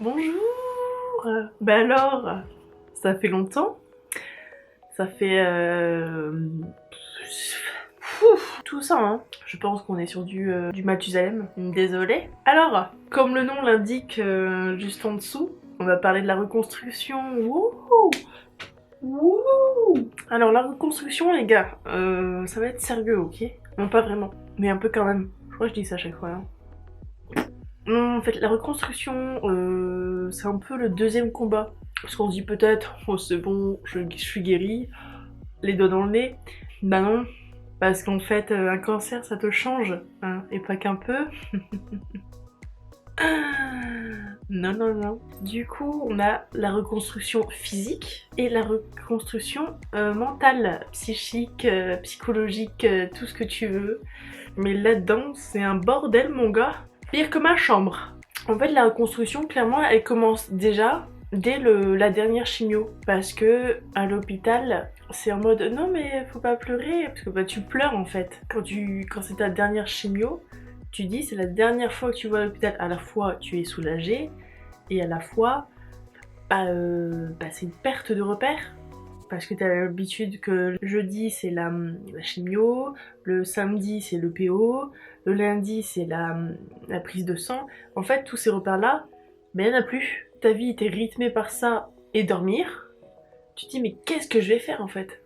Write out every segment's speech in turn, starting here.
Bonjour. Ben alors, ça fait longtemps. Ça fait... tout ça, hein. Je pense qu'on est sur du Mathusalem. Désolée. Alors, comme le nom l'indique juste en dessous, on va parler de la reconstruction. Wouhou. Wouhou. Alors, la reconstruction, les gars, ça va être sérieux, ok? Non, pas vraiment, mais un peu quand même. Je crois que je dis ça à chaque fois, hein. Non, en fait, la reconstruction, c'est un peu le deuxième combat. Parce qu'on se dit peut-être, oh c'est bon, je suis guérie, les doigts dans le nez. Bah non, parce qu'en fait, un cancer, ça te change, hein, et pas qu'un peu. Non, non, non. Du coup, on a la reconstruction physique et la reconstruction mentale, psychique, psychologique, tout ce que tu veux. Mais là-dedans, c'est un bordel, mon gars. Pire que ma chambre. En fait, la reconstruction, clairement, elle commence déjà dès la dernière chimio. Parce que à l'hôpital, c'est en mode non mais faut pas pleurer. Parce que bah, tu pleures en fait. Quand c'est ta dernière chimio, tu dis c'est la dernière fois que tu vas à l'hôpital. À la fois tu es soulagé et à la fois c'est une perte de repère. Parce que tu as l'habitude que le jeudi c'est la chimio, le samedi c'est le PO, le lundi c'est la prise de sang. En fait, tous ces repères-là, il n'y en a plus. Ta vie était rythmée par ça et dormir. Tu te dis, mais qu'est-ce que je vais faire en fait?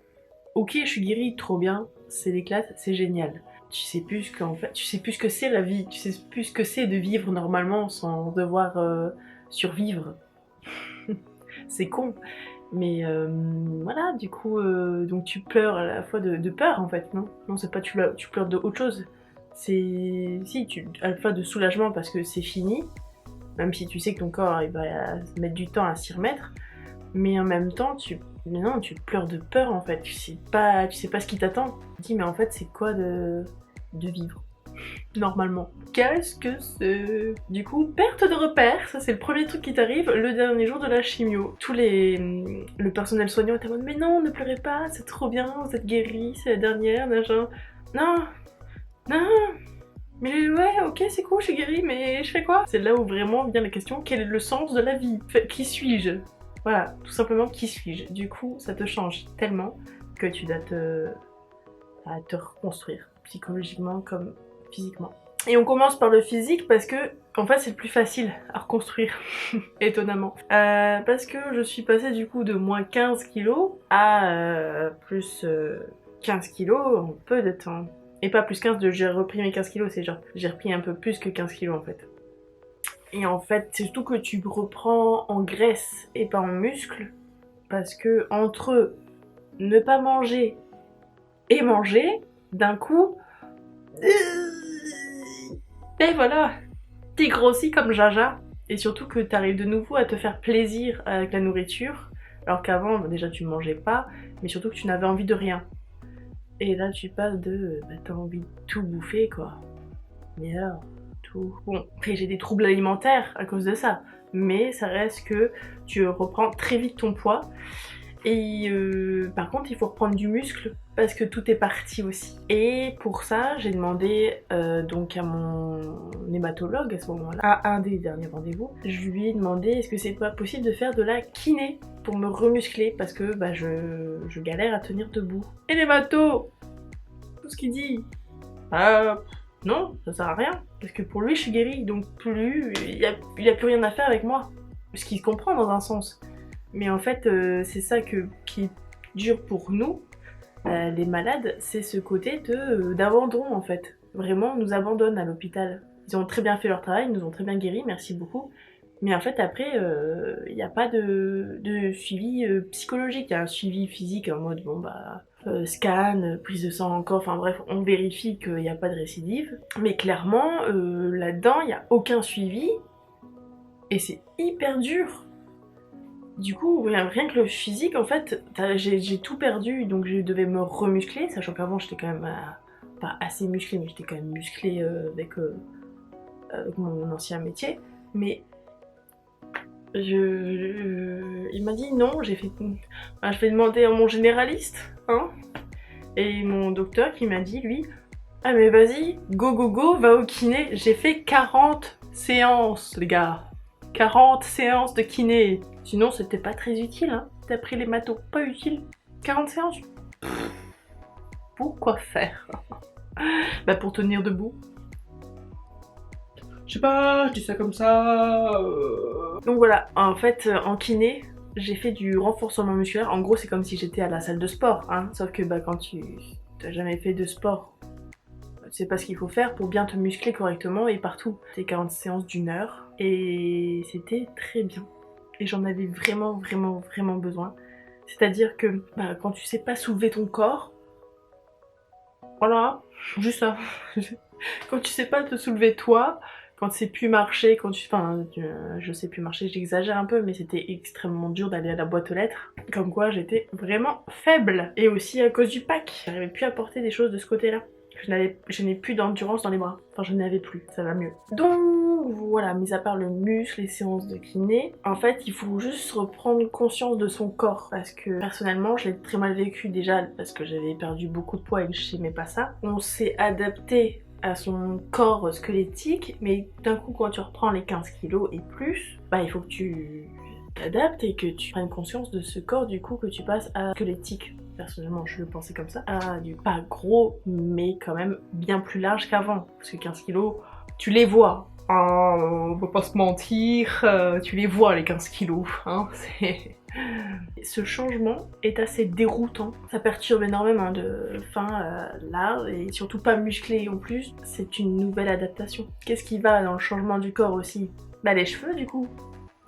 Ok, je suis guérie, trop bien, c'est l'éclate, c'est génial. Tu sais plus tu sais plus ce que c'est la vie, tu sais plus ce que c'est de vivre normalement sans devoir survivre. C'est con. Mais voilà, du coup, donc tu pleures à la fois de peur en fait, non? Non, c'est pas tu pleures de autre chose. C'est. Si, à la fois de soulagement parce que c'est fini, même si tu sais que ton corps il va mettre du temps à s'y remettre, mais en même temps, mais non, tu pleures de peur en fait, tu sais pas ce qui t'attend. Tu te dis, mais en fait, c'est quoi de vivre normalement? Qu'est-ce que c'est? Du coup, perte de repères, ça c'est le premier truc qui t'arrive le dernier jour de la chimio. Le personnel soignant est en mode mais non, ne pleurez pas, c'est trop bien, vous êtes guéris, c'est la dernière, machin. Non, non, mais ouais, ok, c'est cool, je suis guérie, mais je fais quoi? C'est là où vraiment vient la question, quel est le sens de la vie? Qui suis-je? Voilà, tout simplement, qui suis-je? Du coup, ça te change tellement que tu dois te reconstruire, psychologiquement comme physiquement. Et on commence par le physique parce que, en fait, c'est le plus facile à reconstruire, étonnamment. Parce que je suis passée du coup de moins 15 kilos à plus 15 kilos en peu de temps. Et pas plus 15 de j'ai repris mes 15 kilos, c'est genre j'ai repris un peu plus que 15 kilos en fait. Et en fait, c'est surtout que tu reprends en graisse et pas en muscle. Parce que entre ne pas manger et manger, d'un coup, et voilà, t'es grossi comme Jaja. Et surtout que t'arrives de nouveau à te faire plaisir avec la nourriture, alors qu'avant, déjà tu mangeais pas, mais surtout que tu n'avais envie de rien. Et là tu passes t'as envie de tout bouffer quoi. Mais alors, tout. Bon, après j'ai des troubles alimentaires à cause de ça, mais ça reste que tu reprends très vite ton poids. Et par contre, il faut reprendre du muscle parce que tout est parti aussi. Et pour ça, j'ai demandé donc à mon hématologue à ce moment-là, à un des derniers rendez-vous, je lui ai demandé est-ce que c'est pas possible de faire de la kiné pour me remuscler parce que je galère à tenir debout. Et l'hémato, tout ce qu'il dit, non, ça sert à rien parce que pour lui, je suis guérie, donc il y a plus rien à faire avec moi. Ce qui se comprend dans un sens. Mais en fait, c'est ça qui est dur pour nous, les malades, c'est ce côté d'abandon en fait. Vraiment, on nous abandonne à l'hôpital. Ils ont très bien fait leur travail, ils nous ont très bien guéris, merci beaucoup. Mais en fait, après, il n'y a pas de suivi psychologique. Il y a un suivi physique en mode, scan, prise de sang encore, enfin bref, on vérifie qu'il n'y a pas de récidive. Mais clairement, là-dedans, il n'y a aucun suivi. Et c'est hyper dur. Du coup, rien que le physique, en fait, j'ai tout perdu, donc je devais me remuscler, sachant qu'avant j'étais quand même pas assez musclée, mais j'étais quand même musclée avec mon ancien métier. Mais il m'a dit non, je vais demander à mon généraliste, hein. Et mon docteur qui m'a dit, lui, ah mais vas-y, go, va au kiné, j'ai fait 40 séances, les gars. 40 séances de kiné. Sinon, c'était pas très utile, hein. T'as pris les matos, pas utile. 40 séances. Pourquoi faire? Bah pour tenir debout. Je sais pas, je dis ça comme ça. Donc voilà, en fait, en kiné, j'ai fait du renforcement musculaire. En gros, c'est comme si j'étais à la salle de sport, hein. Sauf que bah, quand tu n'as jamais fait de sport, tu sais pas ce qu'il faut faire pour bien te muscler correctement et partout. C'était 40 séances d'1 heure et c'était très bien. Et j'en avais vraiment, vraiment, vraiment besoin. C'est-à-dire que bah, quand tu sais pas soulever ton corps, voilà, juste ça. Quand tu sais pas te soulever toi, quand tu sais plus marcher, je sais plus marcher, j'exagère un peu, mais c'était extrêmement dur d'aller à la boîte aux lettres. Comme quoi j'étais vraiment faible. Et aussi à cause du pack, j'arrivais plus à porter des choses de ce côté-là. Je n'ai plus d'endurance dans les bras. Enfin, je n'avais plus, ça va mieux. Donc voilà, mis à part le muscle, les séances de kiné, en fait, il faut juste reprendre conscience de son corps. Parce que personnellement, je l'ai très mal vécu déjà parce que j'avais perdu beaucoup de poids et que je n'aimais pas ça. On s'est adapté à son corps squelettique, mais d'un coup, quand tu reprends les 15 kilos et plus, bah il faut que tu t'adaptes et que tu prennes conscience de ce corps du coup que tu passes à squelettique. Personnellement, je le pensais comme ça. Du coup, pas gros, mais quand même bien plus large qu'avant. Parce que 15 kilos, tu les vois. On va pas se mentir, tu les vois les 15 kilos. Hein, ce changement est assez déroutant. Ça perturbe énormément de fin là, et surtout pas musclé en plus. C'est une nouvelle adaptation. Qu'est-ce qui va dans le changement du corps aussi? Bah les cheveux du coup.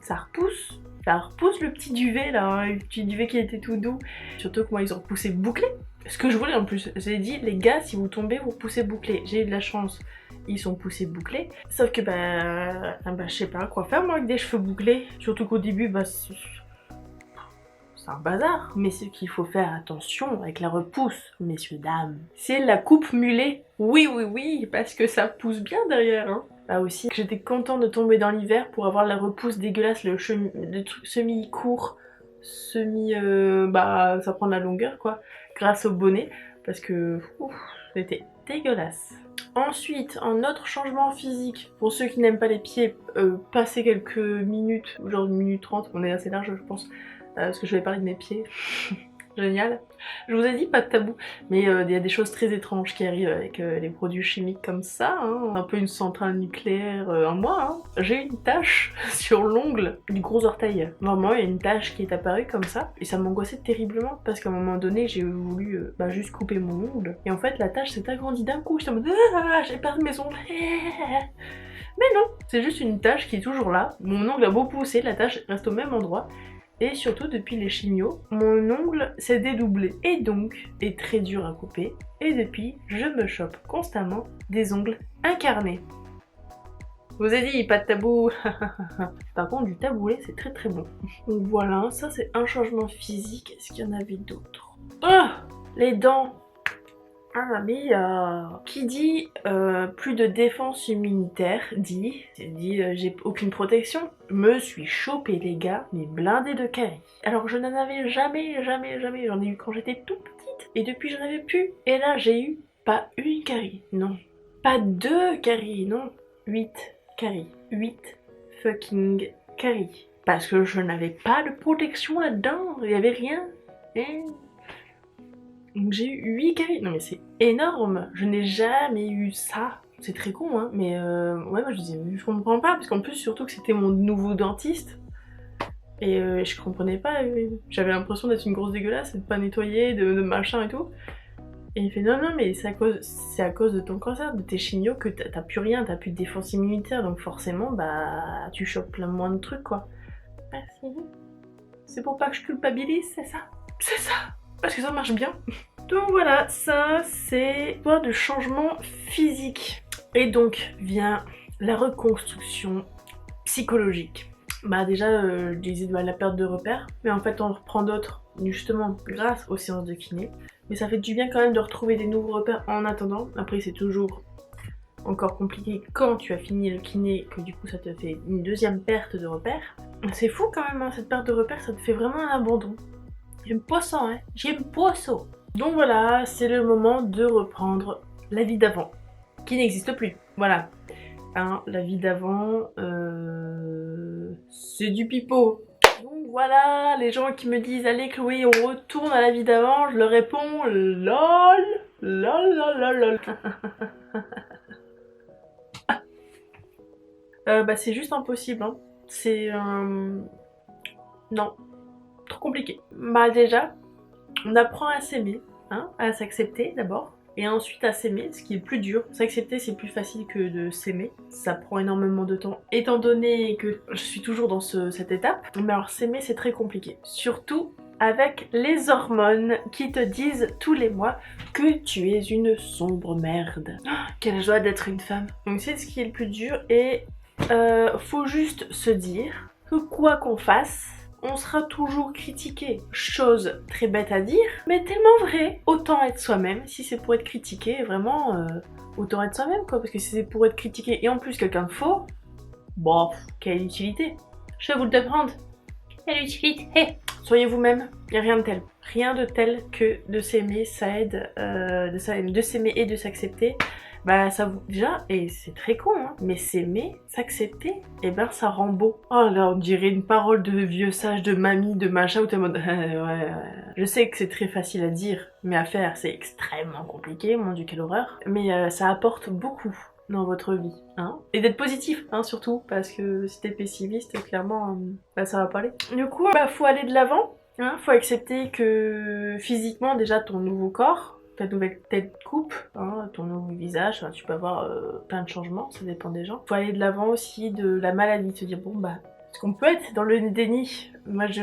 Ça repousse. Ça repousse le petit duvet là, hein, le petit duvet qui était tout doux. Surtout que moi ils ont repoussé bouclé. Ce que je voulais en plus. J'ai dit les gars, si vous tombez, vous repoussez bouclé. J'ai eu de la chance. Ils sont poussés bouclés. Sauf que bah je sais pas quoi faire moi avec des cheveux bouclés. Surtout qu'au début bah c'est un bazar. Mais ce qu'il faut faire attention avec la repousse, messieurs dames, c'est la coupe mulet. Oui oui oui, parce que ça pousse bien derrière. Hein. Bah aussi, j'étais contente de tomber dans l'hiver pour avoir la repousse dégueulasse, le truc semi-court, bah ça prend de la longueur quoi, grâce au bonnet, parce que c'était dégueulasse. Ensuite, un autre changement physique, pour ceux qui n'aiment pas les pieds, passer quelques minutes, genre 1 minute 30, on est assez large je pense, parce que je vais parler de mes pieds. Génial. Je vous ai dit pas de tabou, mais il y a des choses très étranges qui arrivent avec les produits chimiques comme ça, hein. Un peu une centrale nucléaire en moi. Hein. J'ai une tache sur l'ongle du gros orteil. Vraiment, il y a une tache qui est apparue comme ça, et ça m'angoissait terriblement parce qu'à un moment donné, j'ai voulu juste couper mon ongle, et en fait, la tache s'est agrandie d'un coup. J'étais en mode j'ai perdu mes ongles. Mais non, c'est juste une tache qui est toujours là. Mon ongle a beau pousser, la tache reste au même endroit. Et surtout, depuis les chimios, mon ongle s'est dédoublé et donc est très dur à couper. Et depuis, je me chope constamment des ongles incarnés. Je vous ai dit, pas de tabou. Par contre, du taboulé, c'est très très bon. Donc voilà, ça c'est un changement physique. Est-ce qu'il y en avait d'autres? Les dents. Ah mamie, qui dit plus de défense immunitaire dit j'ai aucune protection. Me suis chopé les gars, mais blindé de caries. Alors je n'en avais jamais, j'en ai eu quand j'étais toute petite et depuis j'en avais plus. Et là j'ai eu pas une carie, non. Pas 2 caries, non. 8 caries. 8 fucking caries. Parce que je n'avais pas de protection là-dedans, il y avait rien. Et... donc j'ai eu 8 caries. Non mais c'est énorme. Je n'ai jamais eu ça. C'est très con hein. Mais ouais moi je disais je comprends pas. Parce qu'en plus surtout que c'était mon nouveau dentiste. Et je comprenais pas. J'avais l'impression d'être une grosse dégueulasse et de pas nettoyer, de machin et tout. Et il fait non mais c'est à cause de ton cancer, de tes chimios que t'as plus rien, t'as plus de défense immunitaire. Donc forcément bah tu chopes plein moins de trucs quoi. Ah si. C'est pour pas que je culpabilise, c'est ça. C'est ça. Parce que ça marche bien. Donc voilà, ça c'est point de changement physique. Et donc vient la reconstruction psychologique. Bah déjà, je disais la perte de repères, mais en fait on reprend d'autres, justement grâce aux séances de kiné. Mais ça fait du bien quand même de retrouver des nouveaux repères en attendant. Après c'est toujours encore compliqué quand tu as fini le kiné, que du coup ça te fait une deuxième perte de repères. C'est fou quand même, hein, cette perte de repères, ça te fait vraiment un abandon. J'aime pas ça, hein, j'aime pas ça. Donc voilà, c'est le moment de reprendre la vie d'avant, qui n'existe plus. Voilà, hein, la vie d'avant, c'est du pipeau. Donc voilà, les gens qui me disent allez Chloé, on retourne à la vie d'avant, je leur réponds lol, lol, lol, lol, lol. Bah c'est juste impossible, hein. C'est non, trop compliqué. Bah déjà, on apprend à s'aimer, hein, à s'accepter d'abord. Et ensuite à s'aimer, ce qui est le plus dur. S'accepter c'est plus facile que de s'aimer. Ça prend énormément de temps, étant donné que je suis toujours dans cette étape. Mais alors s'aimer c'est très compliqué. Surtout avec les hormones qui te disent tous les mois que tu es une sombre merde. Oh, quelle joie d'être une femme. Donc c'est ce qui est le plus dur et faut juste se dire que quoi qu'on fasse, on sera toujours critiqué. Chose très bête à dire, mais tellement vrai. Autant être soi-même, si c'est pour être critiqué, vraiment, autant être soi-même quoi, parce que si c'est pour être critiqué et en plus quelqu'un de faux, bon, quelle utilité. Je vais vous le apprendre. Quelle utilité. Soyez vous-même, y a rien de tel. Rien de tel que de s'aimer, ça aide, de s'aimer et de s'accepter. Bah ça vous... Déjà, et c'est très con, hein, mais s'aimer, s'accepter, et ben ça rend beau. Oh là, on dirait une parole de vieux sage, de mamie, de machin, où t'es en mode... ouais. Je sais que c'est très facile à dire, mais à faire, c'est extrêmement compliqué, mon dieu, quelle horreur. Mais ça apporte beaucoup dans votre vie, hein. Et d'être positif, hein, surtout, parce que si t'es pessimiste, clairement, bah ça va pas aller. Du coup, bah faut aller de l'avant, hein, faut accepter que physiquement, déjà, ton nouveau corps, ta nouvelle tête coupe, hein, ton nouveau visage, enfin, tu peux avoir plein de changements, ça dépend des gens. Faut aller de l'avant aussi de la maladie, se dire bon bah, est-ce qu'on peut être dans le déni? Moi j'ai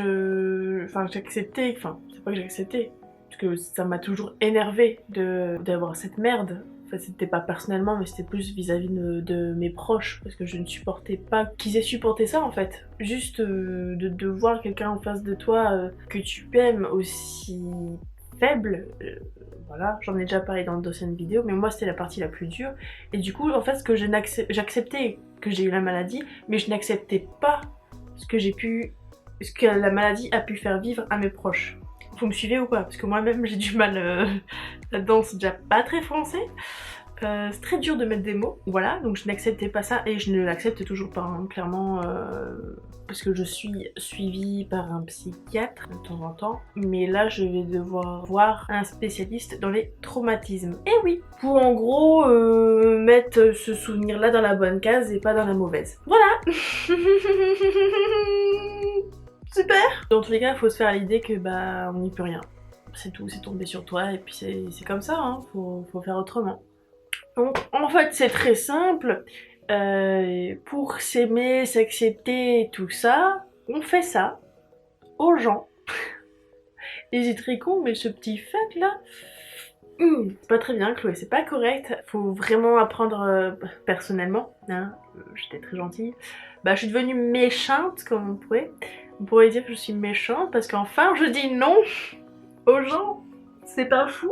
accepté, enfin c'est pas que j'ai accepté, parce que ça m'a toujours énervé d'avoir cette merde. Enfin c'était pas personnellement mais c'était plus vis-à-vis de mes proches, parce que je ne supportais pas qu'ils aient supporté ça en fait. Juste de voir quelqu'un en face de toi que tu aimes aussi faible, voilà, j'en ai déjà parlé dans d'anciennes vidéos, mais moi c'était la partie la plus dure. Et du coup, en fait, j'acceptais que j'ai eu la maladie, mais je n'acceptais pas ce que la maladie a pu faire vivre à mes proches. Vous me suivez ou pas? Parce que moi-même j'ai du mal là-dedans, c'est déjà pas très français. C'est très dur de mettre des mots, voilà, donc je n'acceptais pas ça et je ne l'accepte toujours pas, hein, clairement, parce que je suis suivie par un psychiatre de temps en temps, mais là je vais devoir voir un spécialiste dans les traumatismes. Et oui, pour en gros mettre ce souvenir-là dans la bonne case et pas dans la mauvaise. Voilà. Super. Dans tous les cas, il faut se faire l'idée que bah on n'y peut rien. C'est tout, c'est tombé sur toi et puis c'est comme ça, hein, faut faire autrement. Donc en fait c'est très simple, pour s'aimer, s'accepter, tout ça, on fait ça aux gens. Et c'est très con mais ce petit fuck là, c'est pas très bien Chloé, c'est pas correct, faut vraiment apprendre personnellement, hein, j'étais très gentille. Bah je suis devenue méchante comme on pourrait dire que je suis méchante parce qu'enfin je dis non aux gens, c'est pas fou?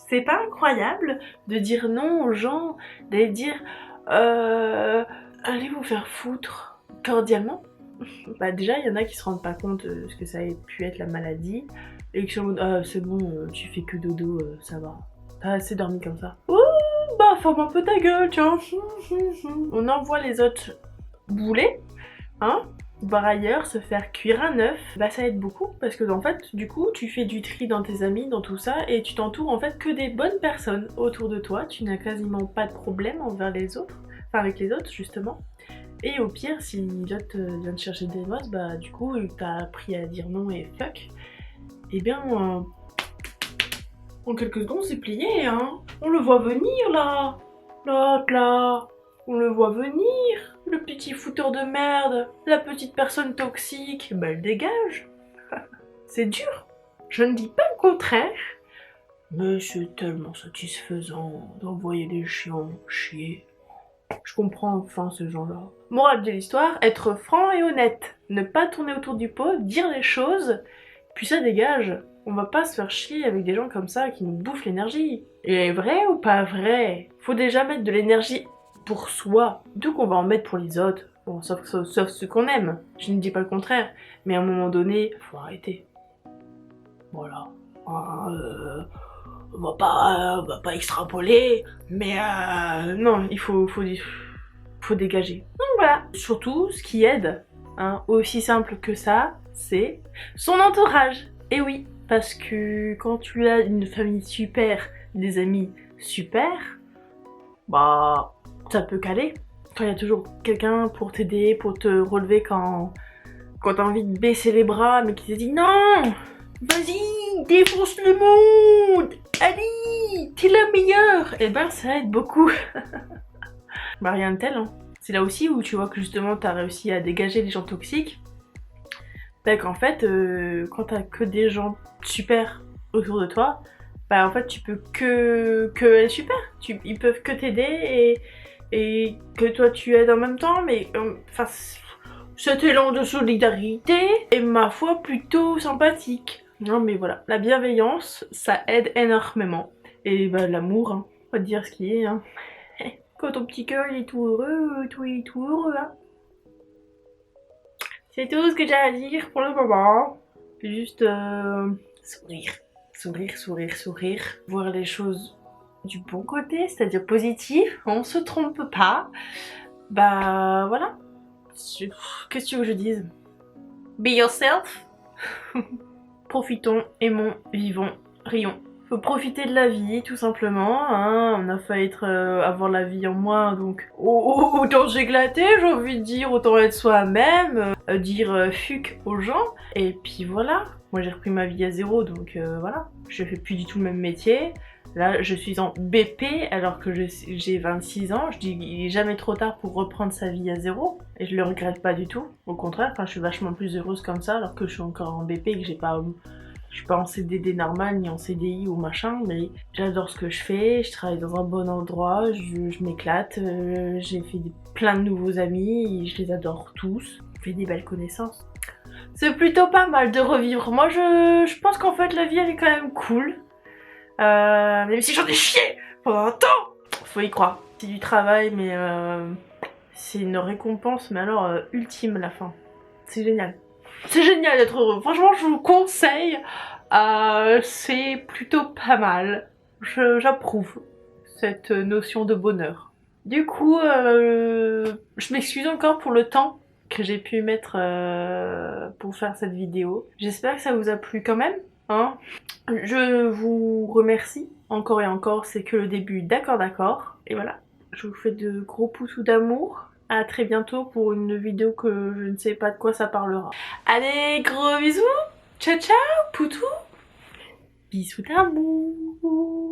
C'est pas incroyable de dire non aux gens, d'aller dire allez vous faire foutre cordialement? Bah déjà il y en a qui se rendent pas compte de ce que ça a pu être la maladie et qui sont en mode ah c'est bon tu fais que dodo, ça va, t'as assez dormi comme ça. Oh bah forme un peu ta gueule tiens. On envoie les autres bouler, hein. Par ailleurs, se faire cuire un œuf, bah ça aide beaucoup parce que en fait, du coup, tu fais du tri dans tes amis, dans tout ça, et tu t'entoures en fait que des bonnes personnes autour de toi. Tu n'as quasiment pas de problème envers les autres, enfin avec les autres justement. Et au pire, si l'autre vient te chercher des noix, bah du coup, t'as appris à dire non et fuck. Et bien, en quelques secondes, c'est plié, hein. On le voit venir là, là. On le voit venir, le petit fouteur de merde, la petite personne toxique, bah elle dégage. C'est dur, je ne dis pas le contraire, mais c'est tellement satisfaisant d'envoyer les chiens chier. Je comprends enfin ce genre-là. Morale de l'histoire, être franc et honnête, ne pas tourner autour du pot, dire les choses, puis ça dégage. On va pas se faire chier avec des gens comme ça qui nous bouffent l'énergie. Et vrai ou pas vrai? Faut déjà mettre de l'énergie pour soi, d'où qu'on va en mettre pour les autres, bon, sauf ceux qu'on aime, je ne dis pas le contraire, mais à un moment donné, faut arrêter. Voilà. On va pas extrapoler, mais non, il faut dégager. Donc voilà, surtout ce qui aide, hein, aussi simple que ça, c'est son entourage. Et oui, parce que quand tu as une famille super, des amis super, bah ça peut caler. Quand il y a toujours quelqu'un pour t'aider, pour te relever quand t'as envie de baisser les bras, mais qui te dit non, vas-y, défonce le monde, allez, t'es la meilleure. Et ben ça aide beaucoup. Bah rien de tel, hein. C'est là aussi où tu vois que justement t'as réussi à dégager les gens toxiques. Bah qu'en fait, quand t'as que des gens super autour de toi, bah en fait tu peux que être super. Ils peuvent que t'aider et que toi tu aides en même temps, mais enfin cet élan de solidarité est ma foi plutôt sympathique. Non mais voilà, la bienveillance ça aide énormément. Et bah l'amour, hein, on va te dire ce qui est, hein. Quand ton petit cœur il est tout heureux, il est tout heureux, hein. C'est tout ce que j'ai à dire pour le moment. Juste sourire, sourire, sourire, sourire. Voir les choses du bon côté, c'est-à-dire positif. On se trompe pas. Bah voilà. Qu'est-ce que tu veux que je dise? Be yourself. Profitons, aimons, vivons, rions. Faut profiter de la vie, tout simplement, hein. On a failli avoir la vie en moins, donc autant s'éclater, j'ai envie de dire, autant être soi-même, dire fuck aux gens, et puis voilà. Moi j'ai repris ma vie à zéro, donc voilà. Je fais plus du tout le même métier. Là, je suis en BP alors que j'ai 26 ans. Je dis il est jamais trop tard pour reprendre sa vie à zéro. Et je le regrette pas du tout. Au contraire, je suis vachement plus heureuse comme ça alors que je suis encore en BP et que je suis pas en CDD normal ni en CDI ou machin. Mais j'adore ce que je fais. Je travaille dans un bon endroit. Je m'éclate. J'ai fait plein de nouveaux amis. Et je les adore tous. Je fais des belles connaissances. C'est plutôt pas mal de revivre. Moi, je pense qu'en fait, la vie, elle est quand même cool. Même si j'en ai chié pendant un temps, faut y croire. C'est du travail, mais c'est une récompense, mais alors ultime la fin. C'est génial. C'est génial d'être heureux. Franchement, je vous conseille. C'est plutôt pas mal. J'approuve cette notion de bonheur. Du coup, je m'excuse encore pour le temps que j'ai pu mettre pour faire cette vidéo. J'espère que ça vous a plu quand même. Hein, je vous remercie encore et encore, c'est que le début, d'accord. Et voilà, je vous fais de gros poussous d'amour. À très bientôt pour une vidéo que je ne sais pas de quoi ça parlera. Allez, gros bisous. Ciao, ciao, poutou. Bisous d'amour.